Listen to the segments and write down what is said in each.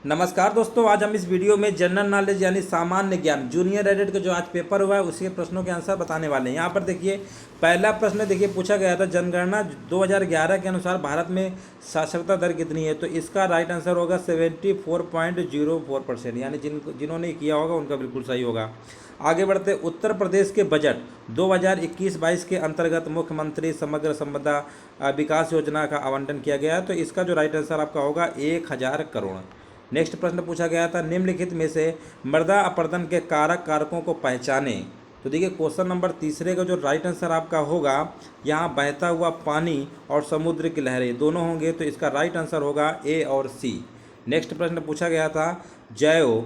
नमस्कार दोस्तों, आज हम इस वीडियो में जनरल नॉलेज यानी सामान्य ज्ञान जूनियर एडिट का जो आज पेपर हुआ है उसके प्रश्नों के आंसर बताने वाले हैं। यहाँ पर देखिए पहला प्रश्न देखिए पूछा गया था, जनगणना 2011 के अनुसार भारत में साक्षरता दर कितनी है। तो इसका राइट आंसर होगा 74.04%, यानी जिन्होंने किया होगा उनका बिल्कुल सही होगा। आगे बढ़ते, उत्तर प्रदेश के बजट 2021-22 के अंतर्गत मुख्यमंत्री समग्र संपदा विकास योजना का आवंटन किया गया है। तो इसका जो राइट आंसर आपका होगा 1000 करोड़। नेक्स्ट प्रश्न पूछा गया था, निम्नलिखित में से मृदा अपरदन के कारक कारकों को पहचाने। तो देखिए क्वेश्चन नंबर तीसरे का जो राइट आंसर आपका होगा, यहाँ बहता हुआ पानी और समुद्र की लहरें दोनों होंगे। तो इसका राइट आंसर होगा ए और सी। नेक्स्ट प्रश्न पूछा गया था, जैव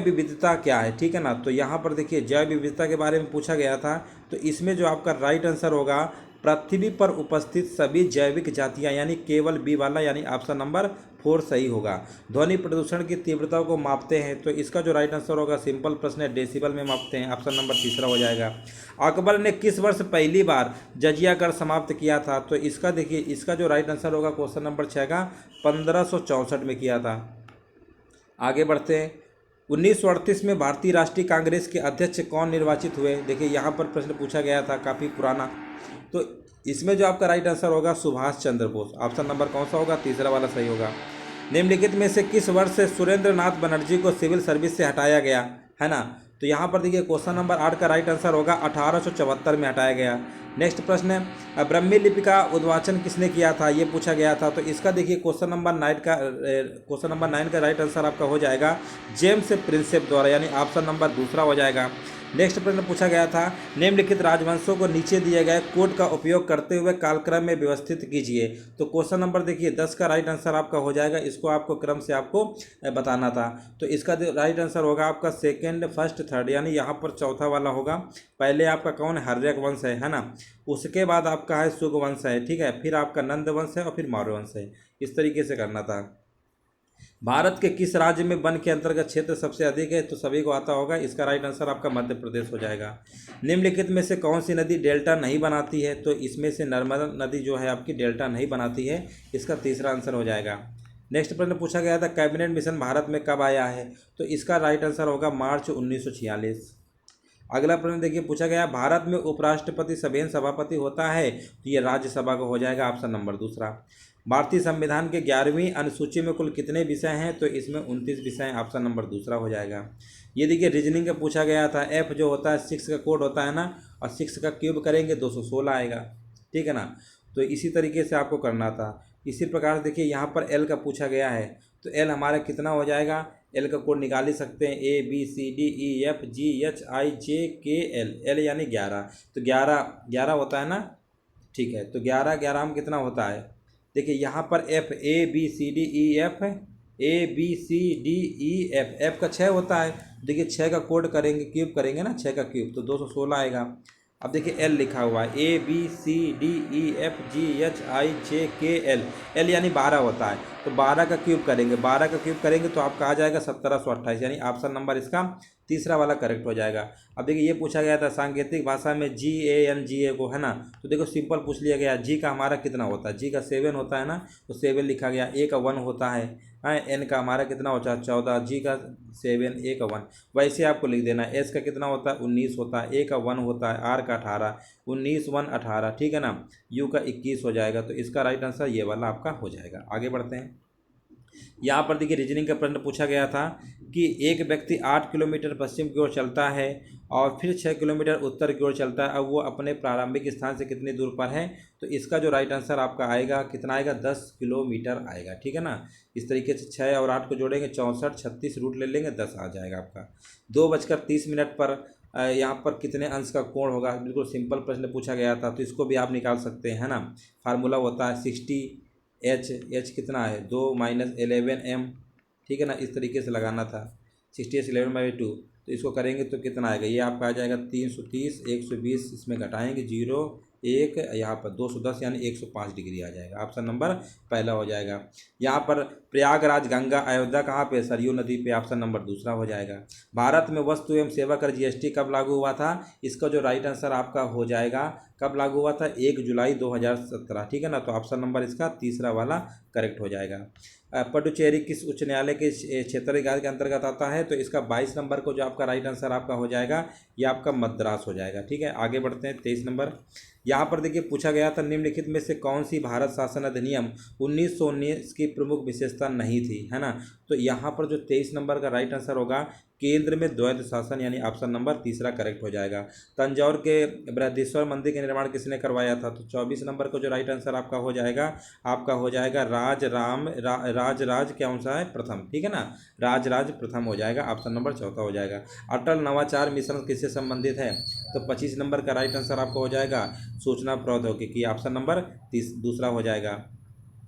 विविधता क्या है, ठीक है ना। तो यहाँ पर देखिए जैव विविधता के बारे में पूछा गया था। तो इसमें जो आपका राइट आंसर होगा, पृथ्वी पर उपस्थित सभी जैविक जातियां, यानी केवल बी वाला, यानी ऑप्शन नंबर 4 सही होगा। ध्वनि प्रदूषण की तीव्रता को मापते हैं। तो इसका जो राइट आंसर होगा, सिंपल प्रश्न है, डेसिबल में मापते हैं, ऑप्शन नंबर तीसरा हो जाएगा। अकबर ने किस वर्ष पहली बार जजिया कर समाप्त किया था। तो इसका देखिए इसका जो राइट आंसर होगा क्वेश्चन नंबर 6 का 1564 में किया था। आगे बढ़ते हैं, 1938 में भारतीय राष्ट्रीय कांग्रेस के अध्यक्ष कौन निर्वाचित हुए। देखिए यहाँ पर प्रश्न पूछा गया था, काफ़ी पुराना। तो इसमें जो आपका राइट आंसर होगा सुभाष चंद्र बोस, ऑप्शन नंबर कौन सा होगा, तीसरा वाला सही होगा। निम्नलिखित में से किस वर्ष से सुरेंद्र नाथ बनर्जी को सिविल सर्विस से हटाया गया है ना। तो यहाँ पर देखिए क्वेश्चन नंबर 8 का राइट आंसर होगा 1874 में हटाया गया। नेक्स्ट प्रश्न है, ब्राह्मी लिपि का उद्वाचन किसने किया था, ये पूछा गया था। तो इसका देखिए क्वेश्चन नंबर 9 का राइट आंसर आपका हो जाएगा जेम्स प्रिंसेप द्वारा, यानी ऑप्शन नंबर दूसरा हो जाएगा। नेक्स्ट प्रश्न पूछा गया था, निम्नलिखित राजवंशों को नीचे दिए गए कोड का उपयोग करते हुए कालक्रम में व्यवस्थित कीजिए। तो क्वेश्चन नंबर देखिए 10 का राइट आंसर आपका हो जाएगा। इसको आपको क्रम से आपको बताना था। तो इसका राइट आंसर होगा आपका सेकंड, फर्स्ट, थर्ड, यानी यहाँ पर चौथा वाला होगा। पहले आपका कौन है, हर्यक वंश है ना। उसके बाद आपका है सुग वंश है, ठीक है। फिर आपका नंद वंश है और फिर मौर्य वंश है। इस तरीके से करना था। भारत के किस राज्य में वन के अंतर्गत क्षेत्र सबसे अधिक है। तो सभी को आता होगा। इसका राइट आंसर आपका मध्य प्रदेश हो जाएगा। निम्नलिखित में से कौन सी नदी डेल्टा नहीं बनाती है। तो इसमें से नर्मदा नदी जो है आपकी डेल्टा नहीं बनाती है। इसका तीसरा आंसर हो जाएगा। नेक्स्ट प्रश्न पूछा गया था, कैबिनेट मिशन भारत में कब आया है। तो इसका राइट आंसर होगा मार्च 1946। अगला प्रश्न देखिए पूछा गया, भारत में उपराष्ट्रपति सभेन सभापति होता है। तो ये राज्यसभा का हो जाएगा, ऑप्शन नंबर दूसरा। भारतीय संविधान के 11वीं अनुसूची में कुल कितने विषय हैं। तो इसमें 29 विषय हैं, ऑप्शन नंबर दूसरा हो जाएगा। ये देखिए रीजनिंग का पूछा गया था, एफ जो होता है 6 का कोड होता है ना, और 6 का क्यूब करेंगे 216 आएगा, ठीक है ना। तो इसी तरीके से आपको करना था। इसी प्रकार देखिए यहाँ पर एल का पूछा गया है। तो एल हमारा कितना हो जाएगा, एल का कोड निकाल ही सकते हैं, ABCDEFGHIJKL, एल यानी 11। तो 11 होता है ना, ठीक है। तो 11 में कितना होता है, देखिए यहाँ पर F A B C D E F का 6 होता है। देखिए 6 का कोड करेंगे, क्यूब करेंगे ना, 6 का क्यूब तो 216 आएगा। अब देखिए एल लिखा हुआ है, ABCDEFGHIJKL, एल यानी 12 होता है। तो 12 का क्यूब करेंगे, 12 का क्यूब करेंगे तो आपका आ जाएगा 1728, यानी ऑप्शन नंबर इसका तीसरा वाला करेक्ट हो जाएगा। अब देखिए ये पूछा गया था, सांकेतिक भाषा में GANGA को, है ना। तो देखो सिंपल पूछ लिया गया, जी का हमारा कितना होता है, जी का 7 होता है ना, तो 7 लिखा गया। ए का 1 होता है, एन का हमारा कितना होता है 14, जी का 7, ए का 1। वैसे आपको लिख देना, एस का कितना होता है 19 होता है, ए का 1 होता है, आर का 18, 19 1 18, ठीक है ना। यू का 21 हो जाएगा। तो इसका राइट आंसर ये वाला आपका हो जाएगा। आगे बढ़ते हैं, यहाँ पर देखिए रीजनिंग का प्रश्न पूछा गया था कि एक व्यक्ति 8 किलोमीटर पश्चिम की ओर चलता है और फिर 6 किलोमीटर उत्तर की ओर चलता है। अब वो अपने प्रारंभिक स्थान से कितनी दूर पर है। तो इसका जो राइट आंसर आपका आएगा कितना आएगा, 10 किलोमीटर आएगा, ठीक है ना। इस तरीके से 6 और 8 को जोड़ेंगे 64, 36 रूट ले लेंगे, 10 आ जाएगा आपका। 2:30 पर यहाँ पर कितने अंश का कोण होगा। बिल्कुल सिंपल प्रश्न पूछा गया था, तो इसको भी आप निकाल सकते हैं, है ना। फार्मूला होता है 60 एच कितना है 2 - 11m, ठीक है ना। इस तरीके से लगाना था, 60 11/2। तो इसको करेंगे तो कितना आएगा, ये आपका आ जाएगा 330, 120 इसमें घटाएंगे 0 1, यहाँ पर 210 यानी 105 डिग्री आ जाएगा। ऑप्शन नंबर पहला हो जाएगा। यहाँ पर प्रयागराज गंगा अयोध्या कहाँ पे, सरयू नदी पे, ऑप्शन नंबर दूसरा हो जाएगा। भारत में वस्तु एवं सेवा कर GST कब लागू हुआ था। इसका जो राइट आंसर आपका हो जाएगा कब लागू हुआ था? 1 जुलाई 2017, ठीक है ना। तो ऑप्शन नंबर इसका तीसरा वाला करेक्ट हो जाएगा। पुडुचेरी किस उच्च न्यायालय के क्षेत्राधिकार के अंतर्गत आता है? तो इसका 22 नंबर को जो आपका राइट आंसर आपका हो जाएगा ये आपका मद्रास हो जाएगा, ठीक है। आगे बढ़ते हैं 23 नंबर। यहाँ पर देखिए पूछा गया था निम्नलिखित में से कौन सी भारत शासन अधिनियम 1919 की प्रमुख विशेषता नहीं थी, है ना। तो यहाँ पर जो 23 नंबर का राइट आंसर होगा केंद्र में द्वैध शासन, यानी ऑप्शन नंबर तीसरा करेक्ट हो जाएगा। तंजौर के बृहदीश्वर मंदिर का निर्माण किसने करवाया था? तो 24 नंबर को जो राइट आंसर आपका हो जाएगा राज कौन सा है? प्रथम, ठीक है ना। राज प्रथम हो जाएगा, ऑप्शन नंबर चौथा हो जाएगा। अटल नवाचार मिशन किससे संबंधित है? तो 25 नंबर का राइट आंसर आपका हो जाएगा सूचना प्रौद्योगिकी, ऑप्शन नंबर दूसरा हो जाएगा।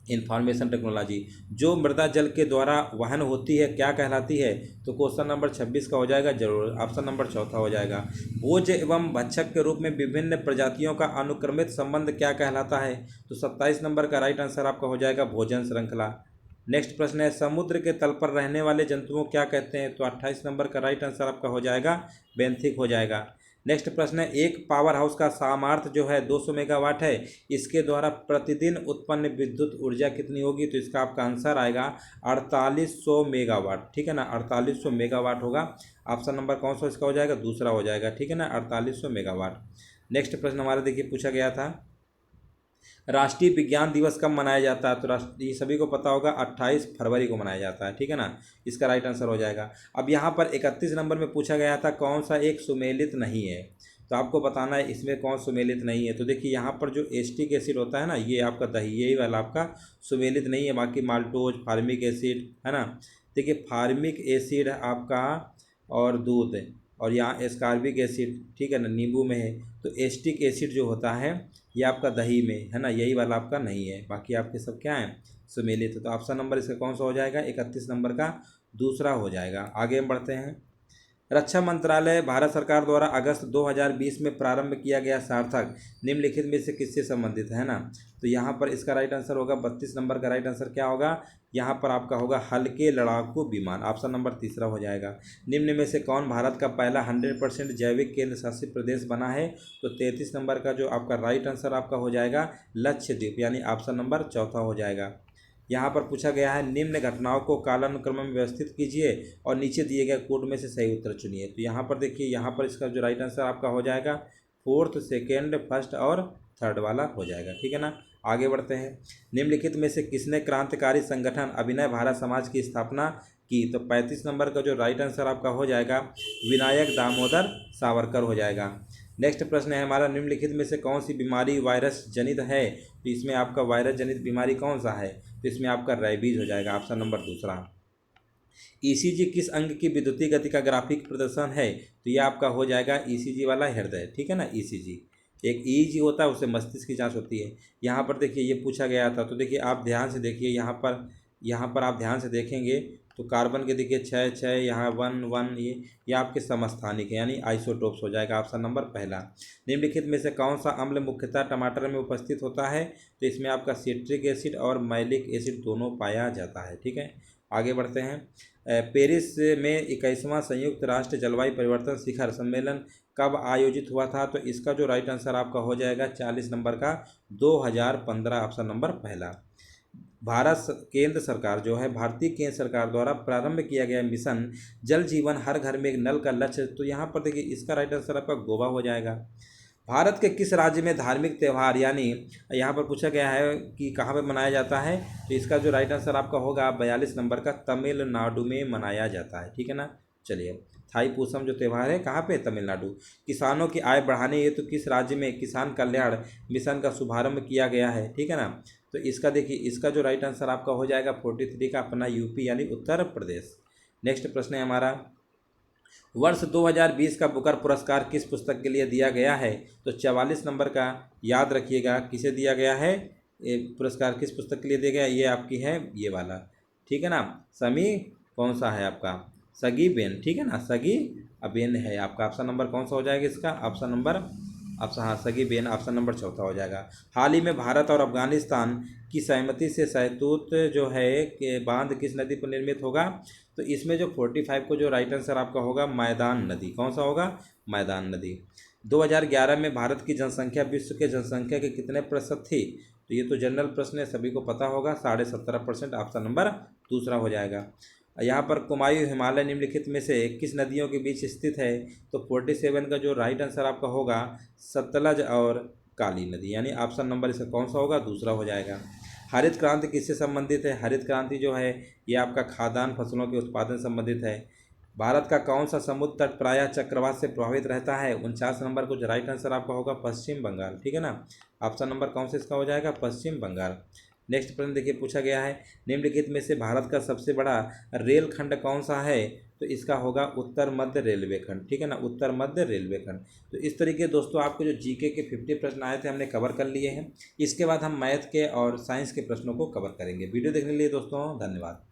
इंफॉर्मेशन टेक्नोलॉजी जो मृदा जल के द्वारा वहन होती है क्या कहलाती है? तो क्वेश्चन नंबर 26 का हो जाएगा जरूर, ऑप्शन नंबर चौथा हो जाएगा। भोज्य एवं भक्षक के रूप में विभिन्न प्रजातियों का अनुक्रमित संबंध क्या कहलाता है? तो 27 नंबर का राइट आंसर आपका हो जाएगा भोजन श्रृंखला। नेक्स्ट प्रश्न है समुद्र के तल पर रहने वाले जंतुओं क्या कहते हैं? तो 28 नंबर का राइट आंसर आपका हो जाएगा बेंथिक हो जाएगा। नेक्स्ट प्रश्न है एक पावर हाउस का सामर्थ्य जो है 200 मेगावाट है, इसके द्वारा प्रतिदिन उत्पन्न विद्युत ऊर्जा कितनी होगी? तो इसका आपका आंसर आएगा 4800 मेगावाट, ठीक है ना। 4800 मेगावाट होगा, ऑप्शन नंबर कौन सा इसका हो जाएगा? दूसरा हो जाएगा, ठीक है ना, 4800 मेगावाट। नेक्स्ट प्रश्न हमारा देखिए पूछा गया था राष्ट्रीय विज्ञान दिवस कब मनाया जाता है? तो ये सभी को पता होगा 28 फरवरी को मनाया जाता है, ठीक है ना। इसका राइट आंसर हो जाएगा। अब यहाँ पर 31 नंबर में पूछा गया था कौन सा एक सुमेलित नहीं है, तो आपको बताना है इसमें कौन सुमेलित नहीं है। तो देखिए यहाँ पर जो एस्टिक एसिड होता है ना ये आपका दही, यही वाला आपका सुमेलित नहीं है। बाकी माल्टोज, फार्मिक एसिड, है ना। देखिए फार्मिक एसिड आपका और दूध, और यहाँ एस्कॉर्बिक एसिड, ठीक है ना, नींबू में है। तो एस्टिक एसिड जो होता है ये आपका दही में है ना, यही वाला आपका नहीं है। बाकी आपके सब क्या हैं? सुमेलित। तो ऑप्शन नंबर इसका कौन सा हो जाएगा? 31 नंबर का दूसरा हो जाएगा। आगे हम बढ़ते हैं। रक्षा मंत्रालय भारत सरकार द्वारा अगस्त 2020 में प्रारंभ किया गया सार्थक निम्नलिखित में से किससे संबंधित है ना। तो यहाँ पर इसका राइट आंसर होगा 32 नंबर का राइट आंसर क्या होगा? यहाँ पर आपका होगा हल्के लड़ाकू विमान, ऑप्शन नंबर तीसरा हो जाएगा। निम्न में से कौन भारत का पहला 100% जैविक केंद्र शासित प्रदेश बना है? तो 33 नंबर का जो आपका राइट आंसर आपका हो जाएगा लक्षद्वीप, यानी ऑप्शन नंबर चौथा हो जाएगा। यहाँ पर पूछा गया है निम्न घटनाओं को कालानुक्रम में व्यवस्थित कीजिए और नीचे दिए गए कोड में से सही उत्तर चुनिए। तो यहाँ पर देखिए यहाँ पर इसका जो राइट आंसर आपका हो जाएगा फोर्थ, सेकेंड, फर्स्ट और थर्ड वाला हो जाएगा, ठीक है ना। आगे बढ़ते हैं। निम्नलिखित में से किसने क्रांतिकारी संगठन अभिनव भारत समाज की स्थापना की? तो 35 नंबर का जो राइट आंसर आपका हो जाएगा विनायक दामोदर सावरकर हो जाएगा। नेक्स्ट प्रश्न है हमारा निम्नलिखित में से कौन सी बीमारी वायरस जनित है? तो इसमें आपका वायरस जनित बीमारी कौन सा है? तो इसमें आपका रेबीज हो जाएगा, ऑप्शन नंबर दूसरा। ईसीजी किस अंग की विद्युतीय गति का ग्राफिक प्रदर्शन है? तो ये आपका हो जाएगा ईसीजी वाला हृदय, ठीक है ना। ईसीजी एक ईजी होता है, उससे मस्तिष्क की जांच होती है। यहाँ पर देखिए ये पूछा गया था, तो देखिए आप ध्यान से देखिए यहाँ पर आप ध्यान से देखेंगे तो कार्बन के देखिए 6 यहाँ 1 1 ये आपके समस्थानिक है, यानी आइसोटोप्स हो जाएगा, ऑप्शन नंबर पहला। निम्नलिखित में से कौन सा अम्ल मुख्यतः टमाटर में उपस्थित होता है? तो इसमें आपका सिट्रिक एसिड और मैलिक एसिड दोनों पाया जाता है, ठीक है। आगे बढ़ते हैं। पेरिस में 21वां संयुक्त राष्ट्र जलवायु परिवर्तन शिखर सम्मेलन कब आयोजित हुआ था? तो इसका जो राइट आंसर आपका हो जाएगा 40 नंबर का 2015, ऑप्शन नंबर पहला। केंद्र सरकार जो है भारतीय केंद्र सरकार द्वारा प्रारंभ किया गया मिशन जल जीवन हर घर में एक नल का लक्ष्य, तो यहाँ पर देखिए इसका राइट आंसर आपका गोवा हो जाएगा। भारत के किस राज्य में धार्मिक त्यौहार, यानी यहाँ पर पूछा गया है कि कहाँ पे मनाया जाता है? तो इसका जो राइट आंसर आपका होगा 42 नंबर का तमिलनाडु में मनाया जाता है, ठीक है ना। चलिए थाईपुसम जो त्यौहार है कहाँ पे? तमिलनाडु। किसानों की आय बढ़ाने हेतु किस राज्य में किसान कल्याण मिशन का शुभारंभ किया गया है, ठीक है ना। तो इसका देखिए इसका जो राइट आंसर आपका हो जाएगा 43 का अपना यूपी यानी उत्तर प्रदेश। नेक्स्ट प्रश्न है हमारा वर्ष 2020 का बुकर पुरस्कार किस पुस्तक के लिए दिया गया है? तो 44 नंबर का याद रखिएगा किसे दिया गया है, ये पुरस्कार किस पुस्तक के लिए दिया गया? ये आपकी है ये वाला, ठीक है ना। समी कौन सा है आपका? सगी बेन, ठीक है ना, सगी अबेन है आपका। ऑप्शन नंबर कौन सा हो जाएगा इसका? ऑप्शन नंबर हाँ सगी बेन, ऑप्शन नंबर चौथा हो जाएगा। हाल ही में भारत और अफगानिस्तान की सहमति से सहतूत जो है कि बांध किस नदी पर निर्मित होगा? तो इसमें जो 45 को जो राइट आंसर आपका होगा मैदान नदी, कौन सा होगा? मैदान नदी। 2011 में भारत की जनसंख्या विश्व के जनसंख्या के कितने प्रतिशत थी? तो ये तो जनरल प्रश्न है, सभी को पता होगा, 17.5%। ऑप्शन नंबर दूसरा हो जाएगा। यहाँ पर कुमायूं हिमालय निम्नलिखित में से किस नदियों के बीच स्थित है? तो 47 का जो राइट आंसर आपका होगा सतलज और काली नदी, यानी ऑप्शन नंबर इसका कौन सा होगा? दूसरा हो जाएगा। हरित क्रांति किससे संबंधित है? हरित क्रांति जो है ये आपका खाद्यान्न फसलों के उत्पादन संबंधित है। भारत का कौन सा समुद्र तट प्रायः चक्रवात से प्रभावित रहता है? 49 नंबर को जो राइट आंसर आपका होगा पश्चिम बंगाल, ठीक है ना। ऑप्शन नंबर कौन सा इसका हो जाएगा? पश्चिम बंगाल। नेक्स्ट प्रश्न देखिए पूछा गया है, निम्नलिखित में से भारत का सबसे बड़ा रेल खंड कौन सा है? तो इसका होगा उत्तर मध्य रेलवे खंड, ठीक है ना, उत्तर मध्य रेलवे खंड। तो इस तरीके दोस्तों आपको जो जीके के 50 प्रश्न आए थे हमने कवर कर लिए हैं। इसके बाद हम मैथ के और साइंस के प्रश्नों को कवर करेंगे। वीडियो देखने के लिए दोस्तों धन्यवाद।